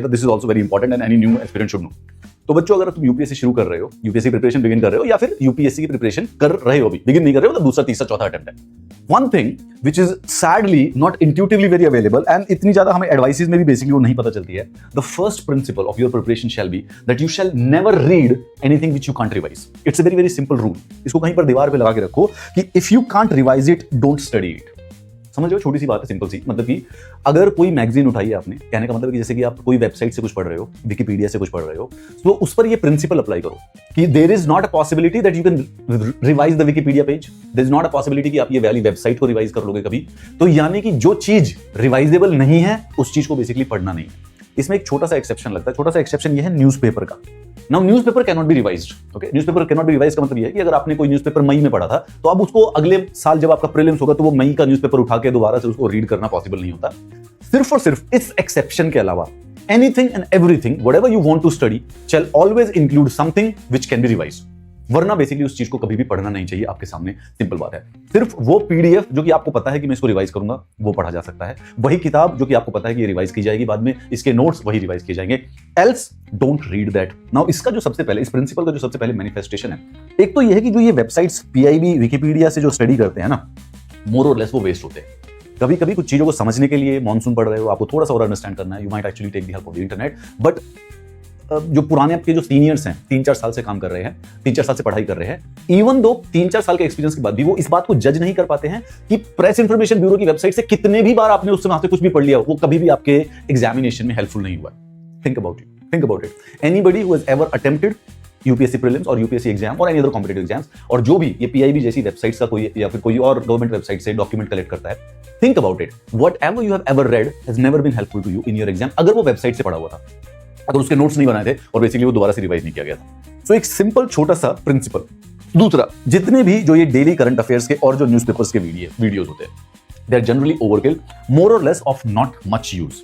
This is also very important and any new aspirant should know. तो बच्चों, अगर तुम यूपीएससी शुरू कर रहे हो, यूपीएससी प्रिपरेशन बिगिन कर रहे हो, या फिर यूपीएससी की प्रिपरेशन कर रहे हो, भी बिगिन नहीं कर रहे हो, तो दूसरा तीसरा चौथा अटेम्प्ट है। One thing which is sadly not intuitively very available and इतनी ज्यादा हमें एडवाइसेस में भी बेसिकली वो नहीं पता चलती है। The first principle of your preparation shall be that you shall never read anything which you can't revise. It's a very very simple rule. इसको कहीं पर दीवार पे लगा के रखो कि if you can't revise it, don't study it. समझ लो, छोटी सी बात है, सिंपल सी। मतलब कि अगर कोई मैगजीन उठाई है आपने, कहने का मतलब कि जैसे कि आप कोई वेबसाइट से कुछ पढ़ रहे हो, विकिपीडिया से कुछ पढ़ रहे हो, तो उस पर ये प्रिंसिपल अप्लाई करो कि there is not a possibility that you can revise the Wikipedia page. There is not a possibility कि आप ये वाली वेबसाइट को रिवाइज कर लोगे कभी। तो यानी कि जो चीज रिवाइजेबल नहीं है, उस चीज को बेसिकली पढ़ना नहीं है। इसमें एक छोटा सा एक्सेप्शन लगता है। छोटा सा एक्सेप्शन ये है न्यूज़पेपर का। Now newspaper can not be revised. Okay, newspaper can not be revised का मतलब ये है कि अगर आपने कोई न्यूज़पेपर मई में पढ़ा था, तो अब उसको अगले साल जब आपका प्रीलिम्स होगा, तो वो मई का न्यूज़पेपर उठा के दोबारा से उसको रीड करना पॉसिबल नहीं होता। सिर्फ और सिर्फ इस एक्सेप्शन के अलावा anything and everything whatever you want to study shall always include something which can be revised. वरना बेसिकली उस चीज को कभी भी पढ़ना नहीं चाहिए आपके सामने। सिंपल बात है। सिर्फ वो पीडीएफ जो कि आपको पता है कि मैं इसको रिवाइज करूंगा, वो पढ़ा जा सकता है। वही किताब जो कि आपको पता है कि ये रिवाइज की जाएगी बाद में, इसके नोट्स वही रिवाइज किए जाएंगे। Else don't read that. Now इसका जो सबसे पहले, इस प्रिंसिपल का जो सबसे पहले मैनिफेस्टेशन है, एक तो ये है कि जो ये वेबसाइट्स पीआईबी, विकिपीडिया से जो स्टडी करते हैं ना, मोर और लेस वो वेस्ट होते हैं। कभी कभी कुछ चीजों को समझने के लिए, मॉनसून पढ़ रहे हो, आपको थोड़ा सा और अंडरस्टैंड करना है, you might actually take the help of the internet. But जो पुराने आपके जो सीनियर्स हैं, 3-4 साल से काम कर रहे हैं, 3-4 साल से पढ़ाई कर रहे हैं, इवन दो 3-4 साल के एक्सपीरियंस के बाद भी वो इस बात को जज नहीं कर पाते हैं कि प्रेस इंफॉर्मेशन ब्यूरो की वेबसाइट से कितने भी बार आपने उससे वहां से कुछ भी पढ़ लिया, वो कभी भी आपके एग्जामिनेशन में हेल्पफुल नहीं हुआ। Think about it. Anybody who has ever attempted UPSC prelims और यूपीएससी एग्जाम और एनी अदर कॉम्पिटिटिव एग्जाम्स, और जो भी ये पीआईबी जैसी वेबसाइट्स का कोई या फिर कोई और गवर्नमेंट वेबसाइट से डॉक्यूमेंट कलेक्ट करता है, think about it. Whatever you have ever read has never been helpful to you in your exam, अगर वो वेबसाइट से पढ़ा हुआ था, अगर उसके नोट्स नहीं बनाए थे और बेसिकली वो दोबारा से रिवाइज नहीं किया गया था। सो एक सिंपल छोटा सा प्रिंसिपल। दूसरा, जितने भी जो ये डेली करंट अफेयर्स के और जो न्यूज़पेपर्स के वीडियोस होते हैं, दे आर जनरली ओवरकिल, मोर और less of not much use.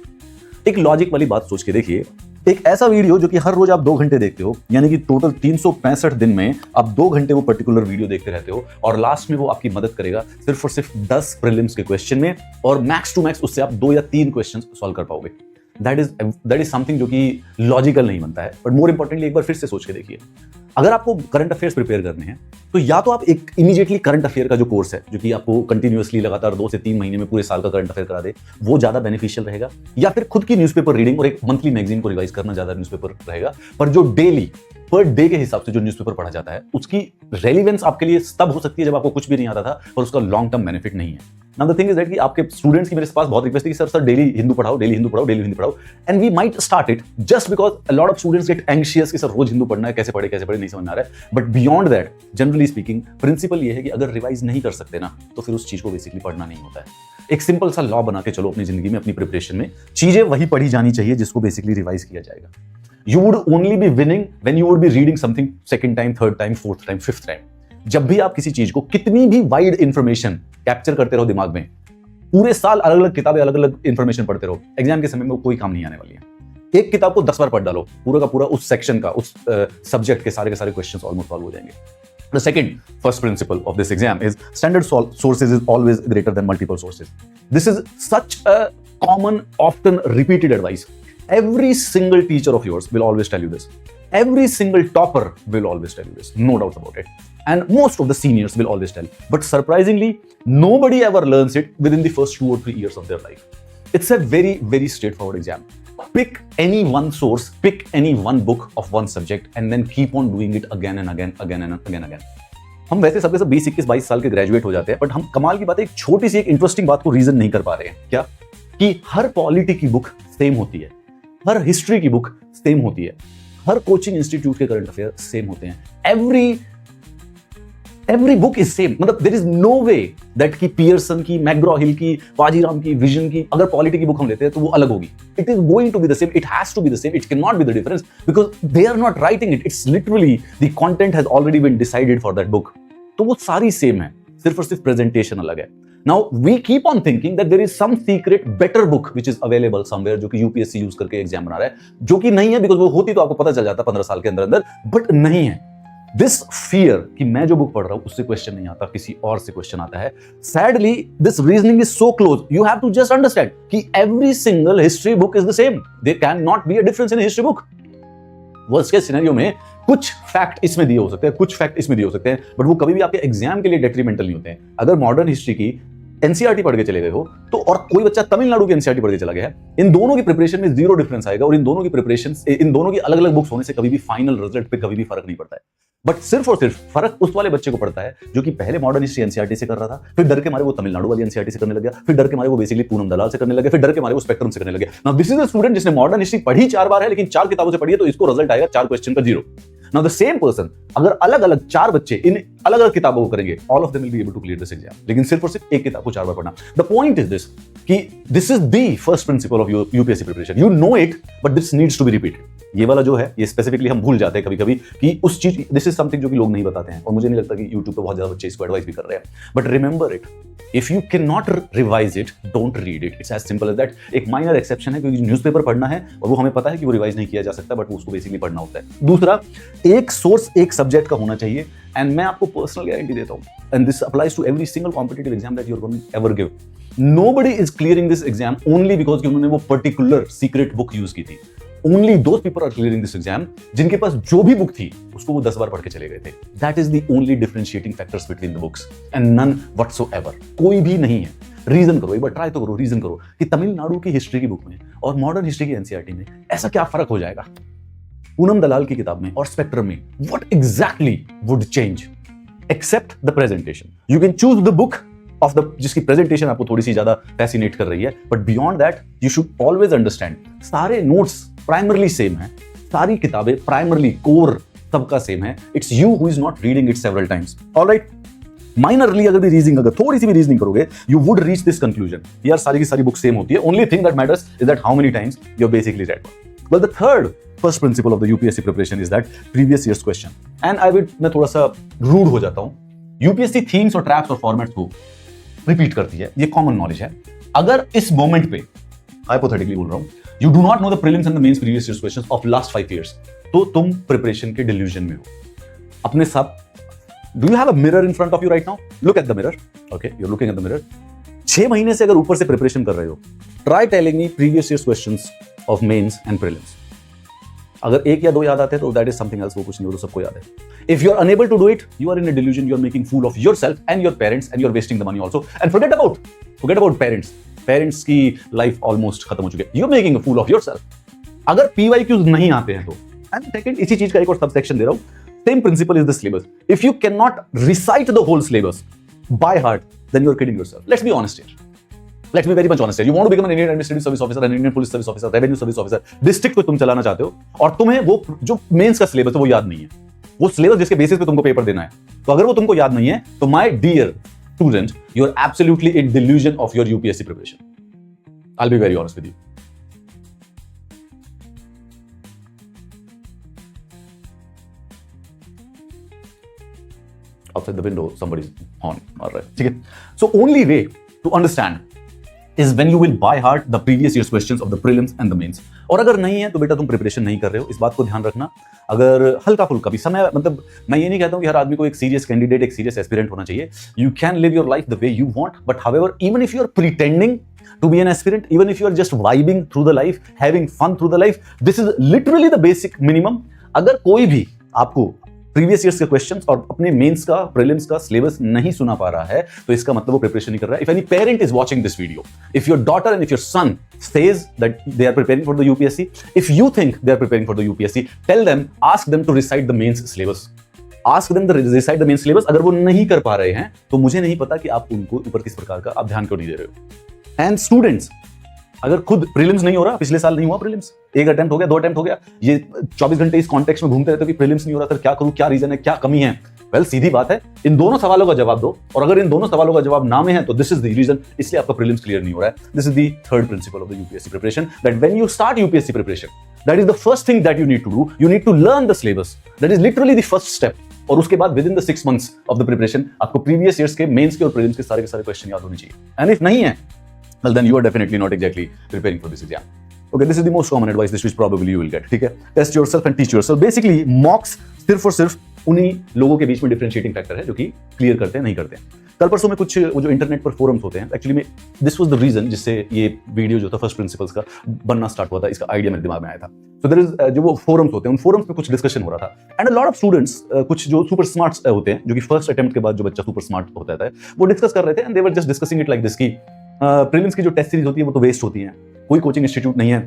एक लॉजिक वाली बात सोच के देखिए, एक ऐसा वीडियो जो कि हर रोज आप 2 घंटे देखते हो, यानी कि टोटल 365 दिन में आप 2 घंटे वो पर्टिकुलर वीडियो देखते रहते हो, और लास्ट में वो आपकी मदद करेगा सिर्फ और सिर्फ 10 प्रीलिम्स के क्वेश्चन में, और मैक्स टू मैक्स उससे आप 2 या 3 क्वेश्चन सॉल्व कर पाओगे। दैट इज समथिंग जो कि लॉजिकल नहीं बनता है। बट मोर इंपॉर्टेंटली एक बार फिर से सोच के देखिए, अगर आपको करंट अफेयर्स प्रिपेयर करने हैं, तो या तो आप एक इमीडिएटली करंट अफेयर का जो कोर्स है, जो कि आपको कंटिन्यूअसली लगातार 2 से 3 महीने में पूरे साल का करंट अफेयर करा दे, वो ज्यादा बेनिफिशियल रहेगा, या फिर खुद की न्यूज़पेपर रीडिंग और एक मंथली मैगजीन को रिवाइज करना ज्यादा न्यूज़पेपर रहेगा। पर जो डेली पर डे के हिसाब से जो न्यूज़पेपर पढ़ा जाता है, उसकी रेलिवेंस आपके लिए तब हो सकती है जब आपको कुछ भी नहीं आता था, पर उसका लॉन्ग टर्म बेनिफिट नहीं है। Now the thing is that कि आपके स्टूडेंट्स की मेरे पास बहुत रिक्वेस्ट है कि सर डेली हिंदू पढ़ाओ, डेली हिंदू पढ़ाओ, डेली हिंदू पढ़ाओ, and we might start it just because a lot of students get anxious कि सर रोज हिंदू पढ़ना है, कैसे पढ़े नहीं समझ में आ रहा है। But beyond that, generally speaking, principle ये है कि अगर रिवाइज नहीं कर सकते ना, तो फिर उस चीज को बेसिकली पढ़ना नहीं होता है। एक सिंपल सा लॉ बना के चलो अपनी जिंदगी में, अपनी प्रिपरेशन में, चीजें वही पढ़ी जानी चाहिए जिसको बेसिकली रिवाइज किया जाएगा। You would only be winning when you would be reading something second time, third time, fourth time, fifth time. जब भी आप किसी चीज को, कितनी भी वाइड इंफॉर्मेशन कैप्चर करते रहो दिमाग में, पूरे साल अलग अलग किताबें, अलग अलग इंफॉर्मेशन पढ़ते रहो, एग्जाम के समय में कोई काम नहीं आने वाली है। एक किताब को 10 बार पढ़ डालो, पूरा का पूरा उस सेक्शन का, उस सब्जेक्ट के सारे क्वेश्चंस ऑलमोस्ट सॉल्व हो जाएंगे। The first principle of this exam is standard sources is always greater than multiple sources. This is such a common, often repeated advice. Every single teacher of yours will always tell you this. Every single topper will always tell you this. No doubt about it. And most of the seniors will always tell. But surprisingly, nobody ever learns it within the first 2 or 3 years of their life. It's a very, very straightforward exam. Pick any one source, pick any one book of one subject, and then keep on doing it again and again. हम वैसे सबके सब 20-21-22 साल के graduate हो जाते हैं, but हम कमाल की बात है, एक छोटी सी एक इंटरेस्टिंग बात को रीजन नहीं कर पा रहे हैं। क्या? कि हर पॉलिटी की बुक सेम होती है, हर हिस्ट्री की बुक सेम होती है, हर कोचिंग इंस्टीट्यूट के करंट अफेयर सेम होते हैं। Every book is same. मतलब there is no way that की पियर्सन की, मैकग्रॉ-हिल की, बाजीराम की, विजन की, अगर पॉलिटी की बुक हम लेते हैं तो वो अलग होगी। It is going to be the same, it has to be the same, it can not be the difference, because they are not writing it, it's literally the content has already been decided for that book. तो वो सारी same है, सिर्फ और सिर्फ presentation अलग है। Now we keep on thinking that there is some secret better book which is available somewhere, जो कि यूपीएससी यूज करके एग्जाम बना रहा है, जो कि नहीं है, बिकॉज वो होती तो आपको पता चल जाता 15 साल के अंदर, बट नहीं है। दिस फियर कि मैं जो बुक पढ़ रहा हूं उससे क्वेश्चन नहीं आता, किसी और से क्वेश्चन आता है, sadly this reasoning is so close, you have to just understand कि every single history book is the same, there can not be a difference in history book. Worst case scenario में कुछ fact इसमें दिए हो सकते हैं, कुछ fact इसमें दिए हो सकते हैं, बट वो कभी भी आपके एग्जाम के लिए डेट्रीमेंटल नहीं होते हैं। अगर मॉडर्न हिस्ट्री की एनसीईआरटी पढ़ के चले गए हो तो, और कोई बच्चा तमिलनाडु की एनसीईआरटी पढ़ के चला गया है, इन दोनों की प्रिपरेशन में जीरो डिफरेंस आएगा, और इन दोनों की प्रिपरेशन, इन दोनों की अलग अलग बुक्स होने से कभी भी फाइनल रिजल्ट पे कभी भी फर्क नहीं पड़ता है। बट सिर्फ और सिर्फ फर्क उस वाले बच्चे को पड़ता है जो कि पहले मॉडर्न हिस्ट्री एनसीईआरटी से कर रहा था, फिर डर के मारे वो तमिलनाडु वाली एनसीईआरटी से करने लग गया, फिर डर के मारे वो बेसिकली पूनम दलाल से करने लगे, फिर डर के मारे वो स्पेक्ट्रम से करने लगे। Now this is a student जिसने मॉडर्न हिस्ट्री पढ़ी 4 बार है, लेकिन 4 किताबों से पढ़ी है, तो इसको रिजल्ट आएगा 4 क्वेश्चन का 0। नाउ द सेम पर्सन, अगर अलग अलग 4 बच्चे इन अलग अलग किताबों को करेंगे, all of them will be able to clear this exam, लेकिन सिर्फ और सिर्फ एक किताब को 4 बार पढ़ना। द पॉइंट इज दिस कि this is the first principle of UPSC preparation, you know it but this needs to be repeated. ये वाला जो है, ये स्पेसिफिकली हम भूल जाते हैं कभी कभी कि उस चीज, दिस इज समथिंग जो कि लोग नहीं बताते हैं, और मुझे नहीं लगता कि यूट्यूब पे बहुत ज्यादा बच्चे इसको एडवाइस भी कर रहे हैं। But remember it, if you can not revise it, don't read it, it's as simple as that. एक माइनर एक्सेप्शन है, क्योंकि न्यूज़पेपर पढ़ना है और वो हमें पता है कि वो रिवाइज नहीं किया जा सकता, बट उसको बेसिकली पढ़ना होता है। दूसरा, एक सोर्स एक सब्जेक्ट का होना चाहिए, एंड मैं आपको पर्सनल गारंटी देता हूं, and this applies to every single competitive exam that you are going ever give. Nobody is clearing this exam only because कि उन्होंने वो पर्टिकुलर सीक्रेट बुक यूज की थी। Only those people are clearing this exam जिनके पास जो भी book थी उसको वो 10 बार पढ़ के चले गए थे। That is the only differentiating factors between the books and none whatsoever। कोई भी नहीं है। रीजन करो, एक बार ट्राई तो करो, रीजन करो कि तमिलनाडु की हिस्ट्री की बुक में और मॉडर्न हिस्ट्री की एनसीईआरटी में ऐसा क्या फर्क हो जाएगा, पूनम दलाल की किताब में और स्पेक्ट्रम में what exactly would change except the presentation। You can choose the book of the जिसकी प्रेजेंटेशन आपको थोड़ी सी ज्यादा फैसिनेट कर रही है, but beyond that you should always understand सारे नोट्स प्राइमरली सेम है, सारी किताबें प्राइमरली कोर सबका सेम है। It's you who is not reading it several times. Alright, minorly अगर भी रीजनिंग, अगर थोड़ी सी भी रीजनिंग करोगे, you would reach this conclusion, यार सारी की सारी बुक सेम होती है। Only thing that matters is that how many times you basically red. Well, the third first principle of the UPSC preparation is that previous years question. And I will, मैं थोड़ा सा rude हो जाता हूं, UPSC themes और traps और formats को repeat करती है, ये कॉमन नॉलेज है। अगर इस मोमेंट पे हाइपोथेटिकली बोल रहा हूं, you do not know the prelims and the mains previous years questions of last 5 years, तो तुम प्रिपरेशन के डिल्यूजन में हो अपने साथ। Do you have a mirror in front of you right now? Look at the mirror. Okay, you are looking at the mirror. 6 महीने से अगर ऊपर से प्रिपरेशन कर रहे हो, try telling me previous years questions of mains and prelims. अगर 1 या 2 याद आते हैं तो दैट इज समथिंग एल्स, वो कुछ नहीं, वो तो सबको याद है। If you are unable to do it, you are in a delusion, you are making fool of yourself and your parents and you are wasting the money also. And forget about parents की life almost खत्म हो चुकी है, you are making a fool of yourself. अगर PYQs नहीं आते हैं तो, एंड सेकंड, इसी चीज का एक और सबसेक्शन दे रहा हूं, same principle is the syllabus. If you can not recite the whole syllabus by heart, then you are kidding yourself. Let's be honest here, let's be very much honest here. You want to become an Indian administrative service officer, an Indian police service officer, revenue service officer, district को तुम चलाना चाहते हो, और तुम्हें वो जो mains का सिलेबस है वो याद नहीं है, वो सिलेबस जिसके बेसिस पे तुमको पेपर देना है, तो अगर वो तुमको याद नहीं है, तो my dear student, you are absolutely in delusion of your UPSC preparation. I'll be very honest with you. Outside the window, somebody's on. All right. ठीक है. So only way to understand is when you will by heart the previous year's questions of the prelims and the mains. और अगर नहीं है तो बेटा तुम preparation नहीं कर रहे हो, इस बात को ध्यान रखना। अगर हल्का फुल्का भी समय, मतलब मैं ये नहीं कहता हूं कि हर आदमी को एक सीरियस कैंडिडेट, एक सीरियस एस्पिरेंट होना चाहिए। You can live your life the way you want, but however even if you are pretending to be an aspirant, even if you are just vibing through the life, having fun through the life, this is literally the basic minimum। अगर कोई भी आपको previous years के questions और अपने mains का, prelims का syllabus नहीं सुना पा रहा है, तो इसका मतलब वो प्रिपरेशन नहीं कर रहा है। If any parent is watching this video, if your daughter and if your son says that they are preparing for the UPSC, if you think they are preparing for the UPSC, tell them, ask them to recite the mains syllabus। Ask them to recite the main syllabus। अगर वो नहीं कर पा रहे हैं तो मुझे नहीं पता कि आप उनको ऊपर किस प्रकार का आप ध्यान क्यों नहीं दे रहे हो। एंड स्टूडेंट्स, अगर खुद प्रीलिम्स नहीं हो रहा, पिछले साल नहीं हुआ प्रीलिम्स, 1 अटेम्प्ट हो गया, 2 अटेम्प्ट हो गया, ये 24 घंटे इस कॉन्टेक्स्ट में घूमते रहते हो कि प्रीलिम्स नहीं हो रहा, सर क्या करूं, क्या रीजन है, क्या कमी है। वेल, सीधी बात है, इन दोनों सवालों का जवाब दो, और अगर इन दोनों सवालों का जवाब ना में है तो दिस इज द रीजन, इसलिए आपका प्रीलिम्स क्लियर नहीं हो रहा है। This is the third principle of the UPSC preparation, that when you start UPSC preparation, that is the first thing that you need to do, you need to learn the syllabus, that is literally the first step. और उसके बाद within the 6 months of the preparation आपको previous years के mains के और prelims के सारे question याद होने चाहिए। एंड इफ नहीं है, well then you are definitely not exactly preparing for this exam. Okay, this is the most common advice which probably you will get. ठीक है, test yourself and teach yourself. Basically mocks सिर्फ और सिर्फ उन्हीं लोगों के बीच में डिफरेंशिएटिंग फैक्टर है जो कि क्लियर करते हैं नहीं करते हैं। कल परसों में कुछ वो जो इंटरनेट पर फोरम्स होते हैं, एक्चुअली में दिस वाज द रीजन जिससे ये वीडियो जो था फर्स्ट प्रिंसिपल्स का बनना स्टार्ट हुआ था, इसका आइडिया मेरे दिमाग में आया था। सो देयर इज जो वो फोरम्स होते हैं, उन फोरम्स में कुछ डिस्कशन हो रहा था and a lot of students, कुछ जो सुपर स्मार्ट होते हैं, जो कि फर्स्ट अटेम्प्ट के बाद जो बच्चा सुपर स्मार्ट होता है वो डिस्कस कर रहे थे and they were just discussing it like this की प्रीलिम्स की जो टेस्ट सीरीज होती है वो तो वेस्ट होती है, कोई कोचिंग इंस्टीट्यूट नहीं है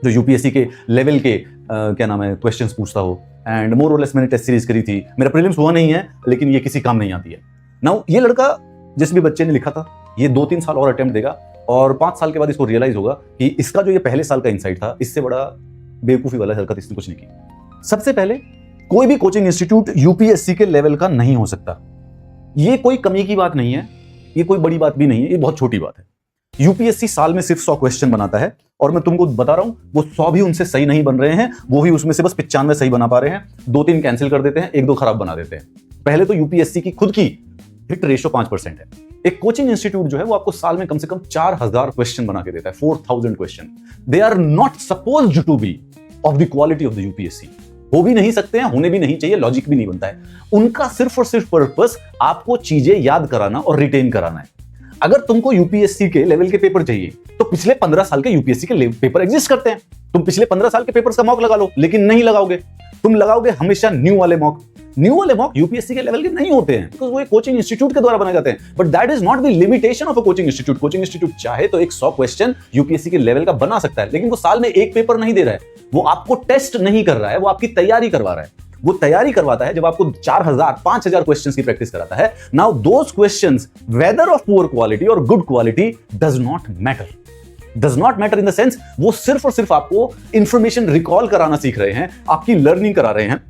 जो यूपीएससी के लेवल के क्या नाम है क्वेश्चंस पूछता हो, एंड मोर और लेस मैंने टेस्ट सीरीज करी थी, मेरा प्रीलिम्स हुआ नहीं है लेकिन ये किसी काम नहीं आती है। नाउ ये लड़का जिस भी बच्चे ने लिखा था, ये 2-3 साल और अटेम्प्ट देगा और 5 साल के बाद इसको रियलाइज होगा कि इसका जो ये पहले साल का इंसाइट था, इससे बड़ा बेवकूफी वाला हरकत इसने कुछ नहीं की। सबसे पहले कोई भी कोचिंग इंस्टीट्यूट यूपीएससी के लेवल का नहीं हो सकता। ये कोई कमी की बात नहीं है, ये कोई बड़ी बात भी नहीं है, ये बहुत छोटी बात है। यूपीएससी साल में सिर्फ 100 क्वेश्चन बनाता है और मैं तुमको बता रहा हूं वो 100 भी उनसे सही नहीं बन रहे हैं, वो भी उसमें से बस 95 सही बना पा रहे हैं, 2-3 कैंसिल कर देते हैं, 1-2 खराब बना देते हैं। पहले तो यूपीएससी की खुद की हिट रेशियो 5% है। एक कोचिंग इंस्टीट्यूट जो है वो आपको साल में कम से कम 4000 क्वेश्चन बना के देता है, 4000 question. They are not supposed to be of the quality of the UPSC, हो भी नहीं सकते हैं, होने भी नहीं चाहिए, लॉजिक भी नहीं बनता है। उनका सिर्फ और सिर्फ पर्पस आपको चीजें याद कराना और रिटेन कराना है। अगर तुमको यूपीएससी के लेवल के पेपर चाहिए तो पिछले 15 साल के यूपीएससी के पेपर एग्जिस्ट करते हैं, तुम पिछले 15 साल के पेपर्स का मॉक लगा लो, लेकिन नहीं लगाओगे, तुम लगाओगे हमेशा न्यू वाले मॉक। न्यू वाले मॉक यूपीएससी के लेवल के नहीं होते हैं बिकॉज़ वो एक कोचिंग इंस्टीट्यूट के द्वारा बनाए जाते हैं, but that is not the limitation of a coaching institute. Coaching institute चाहे तो एक 100 क्वेश्चन यूपीएससी के लेवल का बना सकता है, लेकिन वो साल में एक पेपर नहीं दे रहा है, वो आपको टेस्ट नहीं कर रहा है, वो आपकी तैयारी करवा रहा है। वो तैयारी करवाता है जब आपको 4000-5000 क्वेश्चंस की प्रैक्टिस कराता है। Now those questions whether of poor quality और good quality does not matter in the sense वो सिर्फ और सिर्फ आपको इंफॉर्मेशन रिकॉल कराना सीख रहे हैं, आपकी लर्निंग करा रहे हैं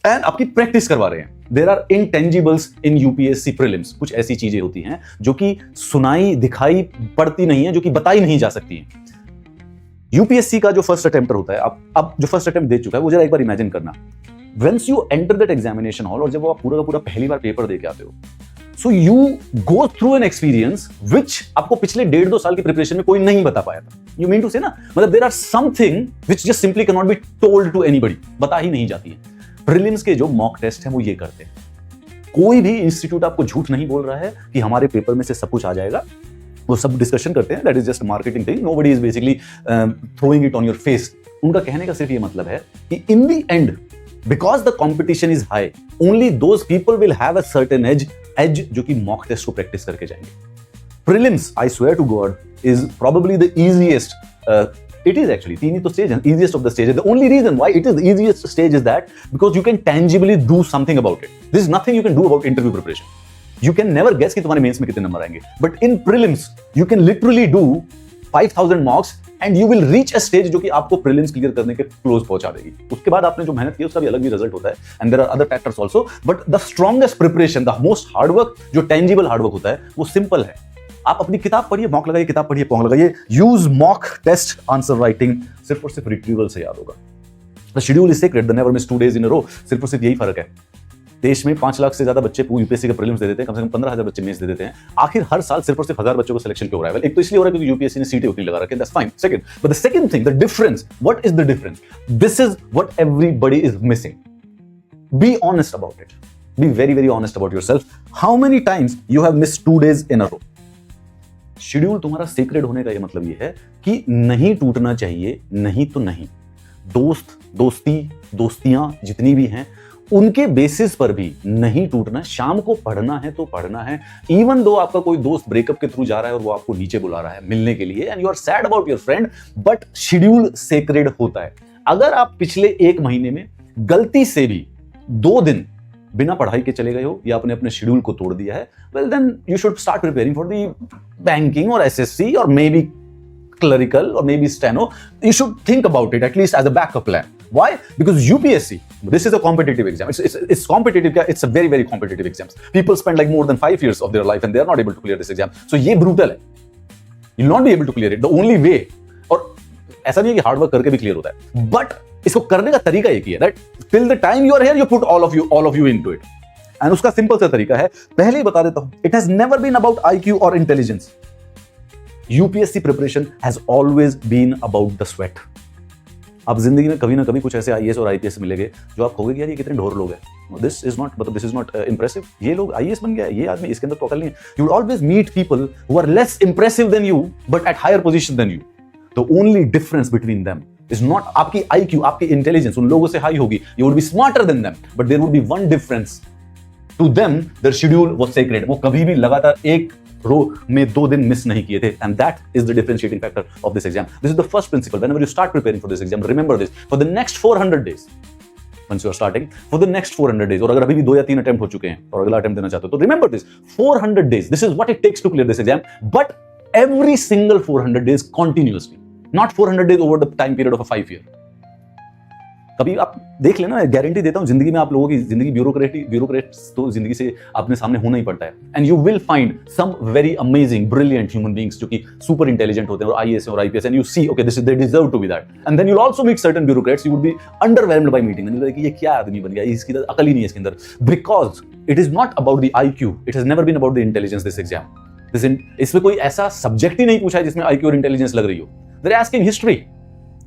एंड आपकी प्रैक्टिस करवा रहे हैं। There are intangibles in UPSC prelims, कुछ ऐसी चीजें होती हैं जो कि सुनाई दिखाई पड़ती नहीं है, जो कि बताई नहीं जा सकती हैं। यूपीएससी का जो फर्स्ट अटेम्प्टर होता है, अब जो फर्स्ट अटेम्प्ट दे चुका है वो जरा एक बार इमेजिन करना, Once you enter that examination hall और जब वो आप पूरा का पूरा पहली बार पेपर दे के आते हो, so you go through an experience which आपको पिछले 1.5-2 साल की प्रिपरेशन में कोई नहीं बता पाया था। You mean to say ना, मतलब there are something which just simply cannot be told to anybody, बता ही नहीं जाती है। प्रीलिम्स के जो मॉक टेस्ट हैं वो ये करते हैं। कोई भी इंस्टीट्यूट आपको झूठ नहीं बोल रहा है कि हमारे पेपर में से सब कुछ आ जाएगा, वो सब डिस्कशन करते हैं, that is just marketing thing, nobody is basically throwing it on your face. उनका कहने का सिर्फ ये मतलब है कि in the end because the competition is high, only those people will have a certain edge जो कि mock test को practice करके जाएंगे। Prelims, I swear to God, is probably the easiest. It is actually तीन ही तो stage है, easiest of the stages. The only reason why it is the easiest stage is that because you can tangibly do something about it. There is nothing you can do about interview preparation. You can never guess कि तुम्हारे mains में कितने number आएंगे, but in prelims you can literally do 5000 mocks and you will reach a stage जो कि आपको prelims clear करने के क्लोज पहुंचा देगी। उसके बाद आपने जो मेहनत की उसका भी अलग ही रिजल्ट होता है and there are other factors also, but the strongest preparation, the most hard work, जो टेंजिबल हार्ड वर्क होता है वो सिंपल है। आप अपनी किताब पढ़िए, मॉक लगाइए, किताब पढ़िए, मॉक लगाइए, use mock test answer writing, सिर्फ और सिर्फ रिट्रीवल से याद होगा। The schedule is sacred, the never miss 2 days in a row, सिर्फ और सिर्फ यही फर्क है। देश में 5 लाख से ज्यादा बच्चे यूपीएससी के प्रीलिम्स दे देते हैं, कम से कम 15000 बच्चे मेंस दे देते हैं। आखिर हर साल सिर्फ और सिर्फ 1000 बच्चों को सिलेक्शन क्यों हो रहा है? एक तो इसलिए हो रहा है क्योंकि यूपीएससी ने सीटें उतनी लगा रखी है, that's fine. Second, but the second thing, the difference, what is the difference? This is what everybody is missing. Be honest about it, be very very honest about yourself. How many times you have missed 2 days in a row? Schedule तुम्हारा secret होने का ये मतलब ये है कि नहीं टूटना चाहिए, नहीं तो नहीं। दोस्त, दोस्ती, दोस्तियां जितनी भी हैं उनके बेसिस पर भी नहीं टूटना। शाम को पढ़ना है तो पढ़ना है, इवन दो आपका कोई दोस्त ब्रेकअप के थ्रू जा रहा है और वो आपको नीचे बुला रहा है मिलने के लिए and you are sad about your friend, but schedule sacred होता है। अगर आप पिछले 1 महीने में गलती से भी 2 दिन बिना पढ़ाई के चले गए हो या आपने अपने शेड्यूल को तोड़ दिया है, well then you should start preparing for the banking और एसएससी और maybe clerical or maybe steno. You should think about it at least as a backup plan. Why? Because UPSC, this is a competitive exam. It's competitive. It's a very very competitive exam. People spend like more than 5 years of their life and they are not able to clear this exam. So ये brutal है. You'll not be able to clear it. The only way, और ऐसा नहीं है कि hard work करके भी clear होता है, बट इसको करने का तरीका एक ही है, right? Till the time you are here, you put all of you into it. And उसका सिंपल सा तरीका है, पहले ही बता देता हूं, it has never been about IQ or intelligence. UPSC preparation has always been about the sweat. आप जिंदगी में कभी ना कभी कुछ ऐसे आईएएस और आईपीएस मिलेंगे जो आप कहोगे कि यार ये कितने ढोर लोग हैं, दिस इज नॉट इम्प्रेसिव, ये लोग आईएएस बन गया, ये आदमी, इसके अंदर तो अकल नहीं है। You will always meet people who are less impressive than you but at higher position than you. The only difference between them is not आपकी आईक्यू, आपकी इंटेलिजेंस उन लोगों से हाई होगी, you would be smarter than them, but there would be one difference, to them their schedule was sacred. वो कभी भी लगातार एक रो में 2 दिन मिस नहीं किए थे, and that is the differentiating factor of this exam. This is the first principal. Whenever you start preparing for this exam, remember this for the next 400 days, once you are starting for the next 400 days, और अगर अभी भी 2 या 3 attempt हो चुके हैं और अगला अटेम्प्ट देना चाहते हो तो remember this 400 days, this is what it takes to clear this exam, but every single 400 days continuously, not 400 days over the time period of a 5 year। कभी आप देख लेना, गारंटी देता हूं जिंदगी में आप लोगों की जिंदगी ब्यूरोक्रेट्स तो जिंदगी से अपने सामने होना ही पड़ता है, and you will find some very amazing brilliant human beings जो कि सुपर इंटेलिजेंट होते हैं और आईएएस और IPS, and you see okay this is they deserve to be that, and then you will also meet certain bureaucrats you would be underwhelmed by meeting them, कि ये क्या आदमी बन गया, इसकी अकल ही नहीं है इसके अंदर, because it is not about the IQ, it has never been about the intelligence. This exam, इसमें कोई ऐसा सब्जेक्ट ही नहीं पूछा है जिसमें आईक्यू और इंटेलिजेंस लग रही हो। They are asking history,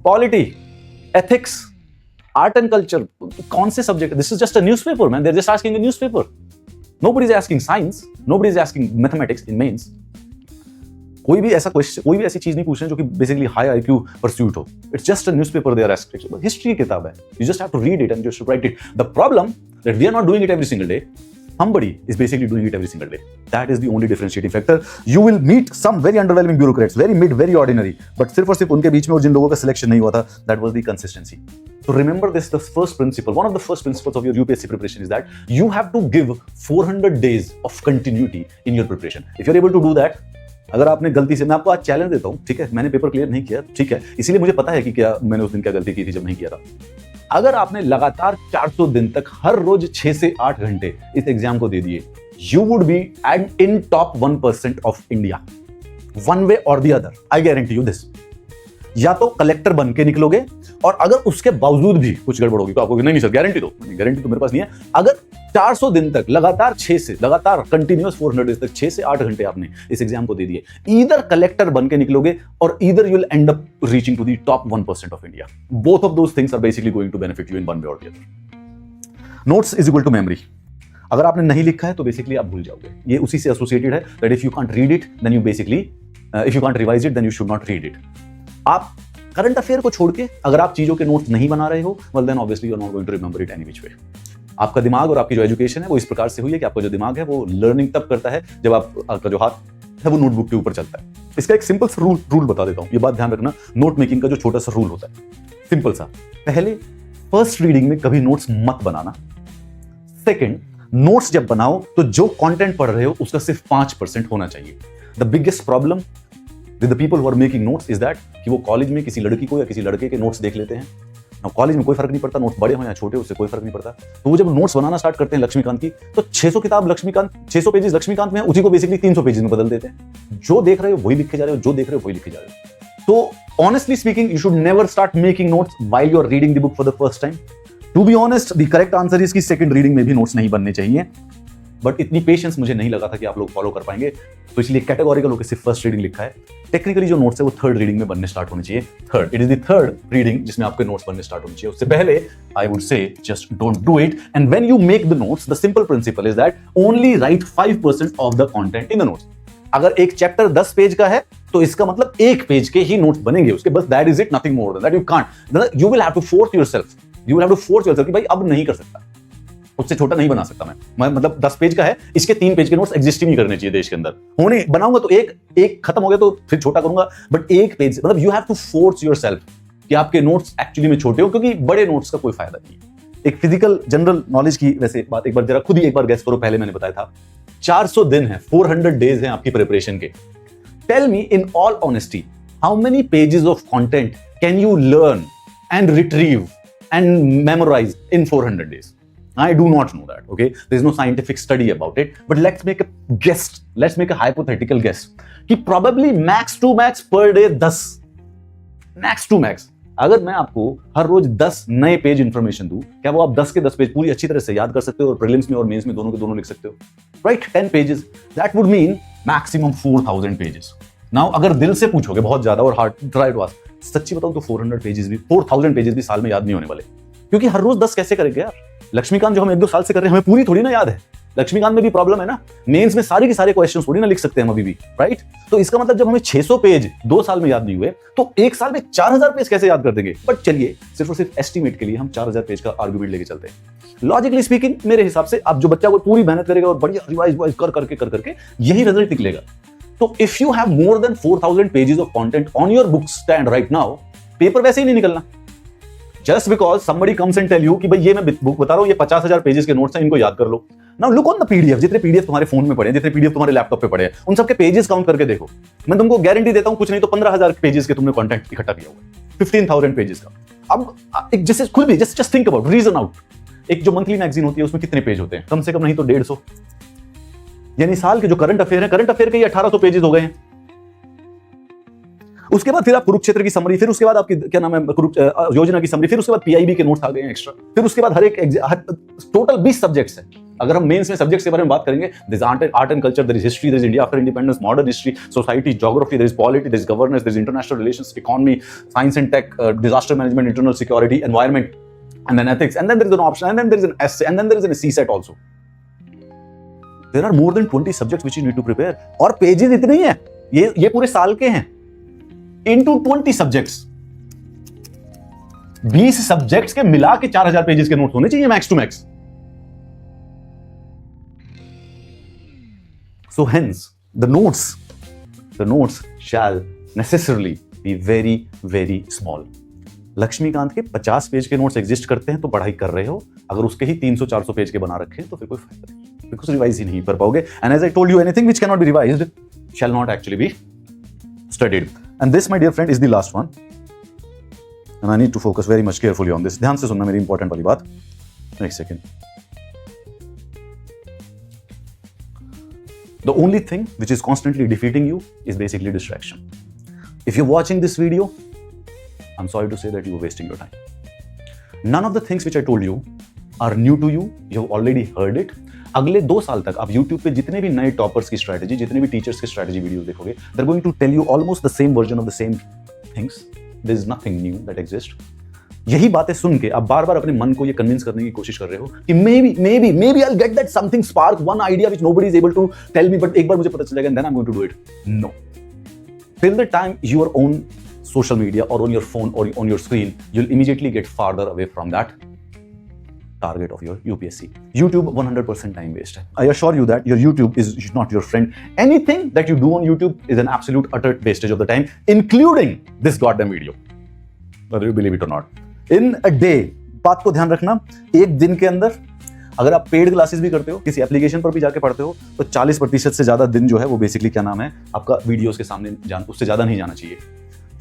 polity, ethics, art and culture, कौन से subject? This is just a newspaper man, they are just asking a newspaper. Nobody is asking science, nobody is asking mathematics in mains. कोई भी ऐसा question, कोई भी ऐसी चीज नहीं पूछ रहे जो कि बेसिकली हाई आईक्यू परस्यूट हो। It's just a newspaper they are asking. History की किताब है, you just have to read it and just write it. The problem that we are not doing it every single day, somebody is basically doing it every single day. That is the only differentiating factor. You will meet some very underwhelming bureaucrats, very ordinary, but सिर्फ और सिर्फ उनके बीच में और जिन लोगों का selection नहीं हुआ था, that was the consistency. So remember this, the first principle, one of the first principles of your UPSC preparation is that you have to give 400 days of continuity in your preparation. If you're able to do that, अगर आपने गलती से, मैं आपको आज challenge देता हूं, ठीक है, मैंने पेपर क्लियर नहीं किया, ठीक है, इसीलिए मुझे पता है कि क्या मैंने उस दिन क्या गलती की थी जब नहीं किया था। अगर आपने लगातार 400 दिन तक हर रोज 6 से 8 घंटे इस एग्जाम को दे दिए, you would be at in top 1% of India, one way और the other, I guarantee you this. या तो कलेक्टर बन के निकलोगे, और अगर उसके बावजूद भी कुछ गड़बड़ होगी तो आपको नहीं सर गारंटी दो, गारंटी तो मेरे पास नहीं है। अगर 400 दिन तक लगातार कंटिन्यूअस 400 डेज तक 6 से 8 घंटे आपने इस एग्जाम को दे दिए, ईदर कलेक्टर बन के निकलोगे और either you will end up reaching to the top 1% of India. Both of those things are basically going to benefit you in one way और the other. Notes is equal to memory. अगर आपने नहीं लिखा है तो basically आप भूल जाओगे, ये उसी से एसोसिएटेड है that if you can't read it then you basically, if you can't revise it then you should not read it. आप करंट अफेयर को छोड़ के अगर आप चीजों के नोट्स नहीं बना रहे हो, well then obviously you are not going to remember it any which way. आपका दिमाग और आपकी जो एजुकेशन है वो इस प्रकार से हुई है कि आपका जो दिमाग है वो लर्निंग तब करता है जब आपका जो हाथ है वो नोटबुक के ऊपर चलता है। इसका एक सिंपल सा रूल बता देता हूं, ये बात ध्यान रखना, नोट मेकिंग का जो छोटा सा रूल होता है, सिंपल सा। पहले फर्स्ट रीडिंग में कभी नोट्स मत बनाना। सेकंड, नोट्स जब बनाओ तो जो कंटेंट पढ़ रहे हो उसका सिर्फ 5% होना चाहिए। The biggest problem with the people who are making notes is that कि वो कॉलेज में किसी लड़की को या किसी लड़के के नोट्स देख लेते हैं। कॉलेज में कोई फर्क नहीं पड़ता, नोट्स बड़े हो या छोटे, उससे कोई फर्क नहीं पड़ता। तो वो जब नोट्स बनाना स्टार्ट करते हैं लक्ष्मीकांत की, तो 600 किताब लक्ष्मीकांत, 600 पेजेस लक्ष्मीकांत में है, उसी को बेसिकली 300 पेजेस में बदल देते हैं। जो देख रहे हो वही लिखे जा रहे हो, जो देख रहे हो वही लिखे जा रहे हो। तो honestly speaking, you should never start making notes while you are reading the book for the first time. To be honest, the correct answer is कि सेकंड रीडिंग में भी नोट्स नहीं बनने चाहिए, बट इतनी पेशेंस मुझे नहीं लगा था कि आप लोग फॉलो कर पाएंगे, तो इसलिए कैटेगोरिकल होकर सिर्फ फर्स्ट रीडिंग लिखा है। टेक्निकली जो नोट्स है वो थर्ड रीडिंग में बनने स्टार्ट होने चाहिए। Third, it is the third reading जिसमें आपके नोट्स बनने स्टार्ट होने चाहिए। उससे पहले I would say just don't do it, and when you make the notes, the simple principal is that only right 5% of the content in the notes. अगर एक chapter 10 page का है तो इसका मतलब 1 पेज के ही नोट्स बनेंगे उसके, बस that is it, nothing more than that. You can't, you will have to force yourself, कि भाई अब नहीं कर सकता, उससे छोटा नहीं बना सकता मैं मतलब 10 पेज का है, इसके 3 पेज के नोट्स एग्जिस्ट ही नहीं करने चाहिए देश के अंदर। होने बनाऊंगा तो एक खत्म हो गया तो फिर छोटा करूंगा, बट 1 पेज मतलब you have to force yourself कि आपके नोट्स एक्चुअली में छोटे हो, क्योंकि बड़े नोट्स का कोई फायदा नहीं है। एक फिजिकल जनरल नॉलेज की वैसे बात एक बार जरा खुद ही एक बार गैस करो, पहले मैंने बताया था 400 दिन है, 400 डेज हैं आपकी प्रिपरेशन के। Tell me in all honesty, how many pages of content can you learn and retrieve and memorize in 400 days? I do not know that, okay? There is no scientific study about it, but let's make a guess, let's make a hypothetical guess कि probably max to max per day 10, max to max, अगर मैं आपको हर रोज 10 नए page information दूं, क्या वो आप 10 के 10 पेज पूरी अच्छी तरह से याद कर सकते हो और प्रीलिम्स में और मेंस में दोनों के दोनों लिख सकते हो? Right, 10 pages, that would mean maximum 4000 pages. Now अगर दिल से पूछोगे बहुत ज्यादा और हार्ड, try to ask सच्ची बताऊं तो 4000 पेजेस भी साल में याद नहीं होने वाले, क्योंकि हर रोज 10 कैसे करेंगे यार। लक्ष्मीकांत जो हम 1-2 साल से कर रहे हैं, हमें पूरी थोड़ी ना याद है। लक्ष्मीकांत में भी प्रॉब्लम है ना, मेंस में सारे के सारे क्वेश्चन थोड़ी ना लिख सकते हैं हम अभी भी, राइट। तो इसका मतलब जब हमें 600 पेज 2 साल में याद नहीं हुए, तो 1 साल में 4000 पेज कैसे याद कर देंगे। बट चलिए, सिर्फ और सिर्फ एस्टिमेट के लिए हम 4000 पेज का आर्गुमेंट लेके चलते हैं। लॉजिकली स्पीकिंग मेरे हिसाब से अब जो बच्चा को पूरी मेहनत करेगा और बढ़िया रिवाइज कर करके यही रिजल्ट निकलेगा। तो if you have more than 4000 pages of content on your book stand right now, paper वैसे ही नहीं निकलना। Just because somebody comes and tell you कि भाई ये मैं बुक बता रहा हूं, ये 50,000 पेजेस के नोट्स हैं, इनको याद कर लो। Now look on the PDF, जितने पीडीएफ तुम्हारे फोन में पड़े हैं, जितने पीडीएफ तुम्हारे लैपटॉप पे पड़े हैं, उन सबके पेजेस काउंट करके देखो। मैं तुमको गारंटी देता हूं कुछ नहीं तो 15,000 पेजेस के तुमने कंटेंट इकट्ठा किया हुआ है, 15,000 पेजेस का। अब एक जैसे खुद भी just think about, reason out, एक जो मंथली मैगजीन होती है उसमें कितने पेज होते हैं, कम से कम नहीं तो 150, यानी साल के जो करंट अफेयर है, करंट अफेयर के 1800 पेजेस हो गए हैं। उसके बाद फिर आप कुरुक्षेत्र की समरी, फिर उसके बाद आपकी क्या नाम है योजना की समरी, फिर उसके बाद पीआईबी के नोट्स आ गए हैं एक्स्ट्रा, फिर उसके बाद हर एक टोटल 20 सब्जेक्ट्स हैं। अगर हम मेंस में सब्जेक्ट्स के बारे में बात करेंगे, there is art and culture, there is history, there is India after independence, modern history, society, geography, there is polity, there is governance, there is international relations, economy, science and tech, disaster management, internal security, environment, and then ethics, and then there is an option, and then there is an essay, and then there is a CSET also. There are more than 20 subjects which you need to prepare, और pages इतने ही हैं, ये पूरे साल के हैं, into 20 subjects, 20 subjects के मिला के 4000 पेजेस के नोट्स होने चाहिए max to max. So hence the notes shall necessarily be very very small. Laxmikanth के 50 पेज के नोट्स एग्जिस्ट करते हैं तो पढ़ाई कर रहे हो, अगर उसके ही 300-400 पेज के बना रखे हैं तो फिर कोई फायदा नहीं, बिकॉज रिवाइज ही नहीं कर पाओगे। And as I told you, anything which can not be revised shall not actually be studied. And this my dear friend is the last one, and I need to focus very much carefully on this. ध्यान से सुनना मेरी important वाली बात। एक second. The only thing which is constantly defeating you is basically distraction. If you're watching this video, I'm sorry to say that you are wasting your time. None of the things which I told you are new to you. You have already heard it. अगले 2 साल तक आप YouTube पे जितने भी नए toppers की strategy, जितने भी टीचर्स की स्ट्रैटेजी वीडियोस देखोगे, they're going to tell you almost the same version of the same things. There is nothing new that exists. यही बातें सुन के आप बार बार अपने मन को ये कन्विंस करने की कोशिश कर रहे हो कि maybe I'll get that something spark, one idea which nobody is able to tell me, but एक बार मुझे पता चल जाएगा and then I'm going to do it. No. Till the time you are on social media or on your phone or on your screen, you'll immediately get farther away from that target of your UPSC. YouTube 100% time waste. I assure you that your YouTube is not your friend. Anything that you do on YouTube is an absolute utter wastage of the time, including this goddamn video, whether you believe it or not. In a day, बात को ध्यान रखना, एक दिन के अंदर अगर आप पेड क्लासेस भी करते हो, किसी एप्लीकेशन पर भी जाके पढ़ते हो, तो 40% से ज्यादा दिन जो है वो बेसिकली क्या नाम है आपका वीडियोस के सामने उससे ज्यादा नहीं जाना चाहिए।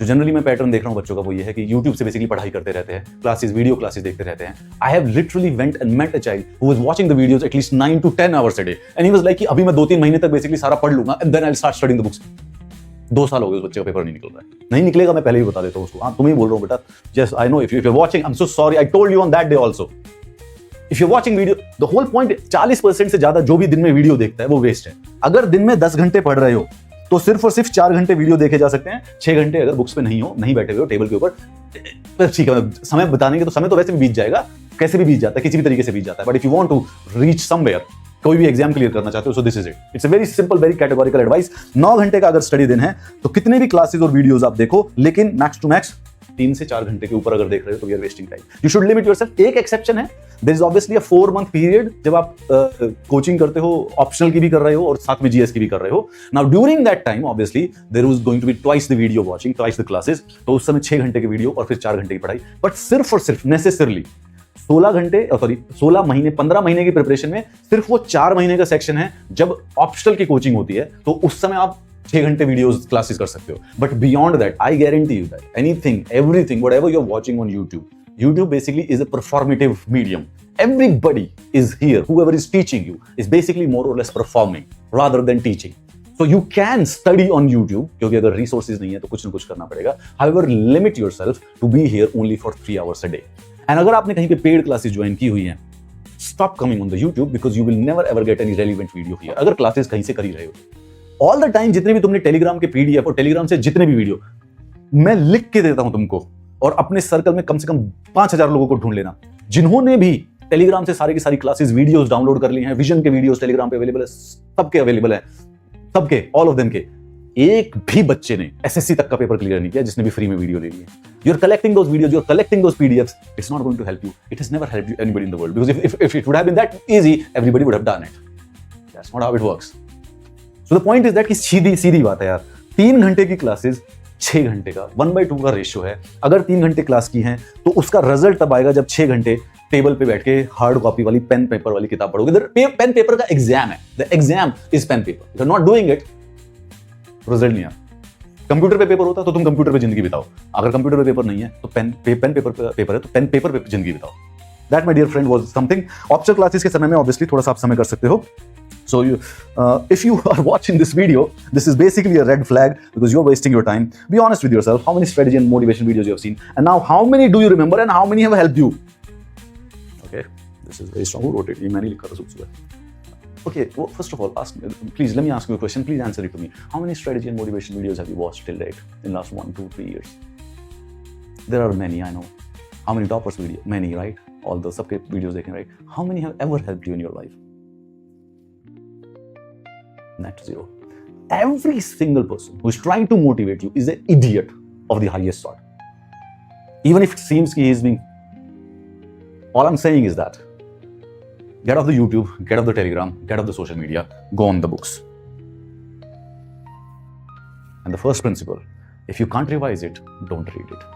जो जनरली मैं पैटर्न देख रहा हूँ बच्चों का वो ये है कि YouTube से बेसिकली पढ़ाई करते रहते हैं, क्लासेस, वीडियो क्लासेस देखते रहते हैं। I have literally went and met a child who was watching the videos at least 9 to 10 hours a day, and he was like कि अभी मैं 2-3 महीने तक बेसिकली सारा पढ़ लूंगा and then I'll start studying the books. 2 साल हो गए उस बच्चे का पेपर नहीं निकल रहा है, नहीं निकलेगा, मैं पहले ही बता देता हूँ उसको। हाँ, तुम्हें बोल रहा हूँ बेटा, just I know if you watching, I am so sorry, I told you on that day also. If you watching video, the whole point 40% से ज्यादा जो भी दिन में वीडियो देखता है वो वेस्ट है। अगर दिन में 10 घंटे पढ़ रहे हो तो सिर्फ और सिर्फ 4 घंटे वीडियो देखे जा सकते हैं। 6 घंटे अगर बुक्स पे नहीं बैठे हुए हो टेबल के ऊपर, ठीक है, समय बताने के तो समय तो वैसे भी बीत जाएगा, कैसे भी बीत जाता है, किसी भी तरीके से बीत जाता है। But if you want to reach somewhere, कोई भी एग्जाम क्लियर करना चाहते हो, so this is it. It's a very simple, very categorical advice. 9 घंटे का अगर स्टडी दिन है तो कितने भी क्लासेस और वीडियोस आप देखो, लेकिन मैक्स टू मैक्स 3 से 4 घंटे के ऊपर अगर देख रहे हो तो we are wasting time. You should limit yourself. एक एक्सेप्शन है, there is obviously a 4 month period जब आप कोचिंग करते हो, ऑप्शनल की भी कर रहे हो और साथ में जीएस की भी कर रहे हो। Now during that time obviously there was going to be twice the video watching, twice the classes, तो उस समय 6 घंटे के वीडियो और फिर 4 घंटे की पढ़ाई। बट सिर्फ और सिर्फ नेसेसरली 16 महीने 15 महीने की प्रिपरेशन में सिर्फ वो 4 महीने का सेक्शन है जब ऑप्शनल की कोचिंग होती है, तो उस समय आप 6 घंटे वीडियोस क्लासेस कर सकते हो। But beyond that, I guarantee you that anything, everything, whatever you are watching on YouTube basically is a performative medium. Everybody is here, whoever is teaching you is basically more or less performing rather than teaching. So you can study on YouTube, क्योंकि अगर resources नहीं है तो कुछ ना कुछ करना पड़ेगा। However, limit yourself to be here only for 3 hours a day. And अगर आपने कहीं पे पेड क्लासेस ज्वाइन की हुई हैं, stop coming on the YouTube because you will never ever get any relevant video here. अगर क्लासेस कहीं से कर ही रहे हो, all the time जितने भी तुमने टेलीग्राम के PDF और टेलीग्राम से जितने भी वीडियो, मैं लिख के देता हूं तुमको, और अपने सर्कल में कम से कम 5000 लोगों को ढूंढ लेना जिन्होंने भी टेलीग्राम से सारी की सारी क्लासेस वीडियोस डाउनलोड कर ली हैं। विजन के वीडियोस टेलीग्राम पे अवेलेबल है, सबके अवेलेबल है, सबके, ऑल ऑफ देम के। एक भी बच्चे ने एसएससी तक का पेपर क्लियर नहीं किया जिसने भी फ्री में वीडियो ले ली है। You are collecting those videos, you are collecting those PDFs, it's not going to help you, it has never helped anybody in the world, because if it would have been that easy everybody would have done it. That's not how it works. So the point is that कि सीधी बात है यार, 3 घंटे की classes 6 घंटे का 1/2 का ratio है। अगर 3 घंटे क्लास की हैं तो उसका रिजल्ट तब आएगा जब 6 घंटे टेबल पे बैठ के हार्ड कॉपी वाली पेन पेपर वाली किताब पढ़ोगे। पेन पेपर का एग्जाम है, the exam is pen paper, if you are not doing it result नहीं आता। कंप्यूटर पे पेपर होता तो तुम कंप्यूटर पे जिंदगी बिताओ, अगर कंप्यूटर पे पेपर नहीं है तो पेन पेपर है तो पेन पेपर पे जिंदगी बिताओ। That my dear friend was something. Optional classes के समय में ऑब्वियसली थोड़ा सा आप समय कर सकते हो। So if you are watching this video, this is basically a red flag because you're wasting your time. Be honest with yourself. How many strategy and motivation videos you have seen, and now how many do you remember, and how many have helped you? Okay, this is very strong. Who wrote it? Okay, well, first of all, please let me ask you a question. Please answer it to me. How many strategy and motivation videos have you watched till date in last 1, 2, 3 years? There are many, I know. How many toppers video? Many, right? All the सबके videos देखें, right? How many have ever helped you in your life? Net zero. Every single person who is trying to motivate you is an idiot of the highest sort. Even if it seems he is being. All I'm saying is that get off the YouTube, get off the Telegram, get off the social media, go on the books. And the first principle, if you can't revise it, don't read it.